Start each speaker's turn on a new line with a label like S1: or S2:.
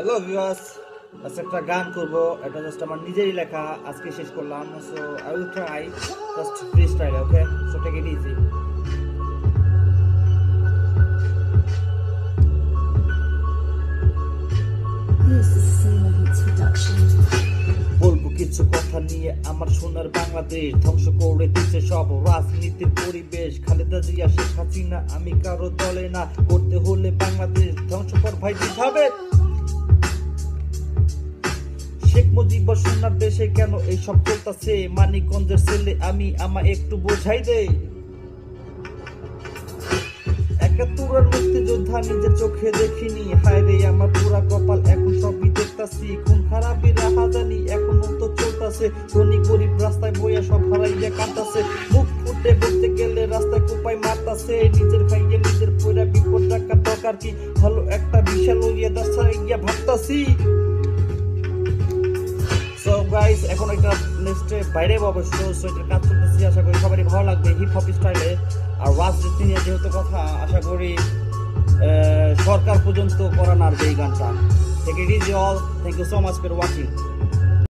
S1: Hello viewers, আজকে একটা গান করবো। এটা জাস্ট আমার নিজেরই লেখা, আজকে শেষ করলাম। So I will try just freestyle, okay? So take it easy. বলবো কিছু কথা নিয়ে আমার সোনার বাংলাদেশ ধ্বংস করে দিচ্ছে সব রাজনীতির পরিবেশ। খালেদা জিয়া, শেখ হাসিনা, আমি কারো দলে না। করতে হলে বাংলাদেশ ধ্বংস কর ভাই, হবে। শেখ মুজিব সোনার দেশে কেন এইসব চলতেছে? মানিকগঞ্জের ছেলে আমি, আমায় একটু বোঝাই দে। একাত্তরের মুক্তিযোদ্ধা নিজের চোখে দেখিনি, হায় রে আমার পুরা কপাল, এখন সবই দেখতাছি। খুন খারাপি রাহাজানি এখনো তো চলতাছে, ধনী গরিব রাস্তায় বইয়া সব হারাইয়া কাঁদতাছে। মুখ ফুটে বলতে গেলে রাস্তায় কোপাই মারতাছে, নিজের খাইয়ে নিজের পয়রা বিপদ রাখার দরকার কি? ভালো একটা বিশাল লইয়া দাঁড়াইয়া ভাবতাছি। সো গাইস, এখন একটা নেক্সটে বাইরে অবশ্য, সো এটার কাজ করতেছি, আশা করি সবারই ভালো লাগবে হিপ হপ স্টাইলে। আর রাজনীতি নিয়ে যেহেতু কথা, আশা করি সরকার পর্যন্ত করা নাড়বে এই গানটা। Take it easy all, thank you so much for watching.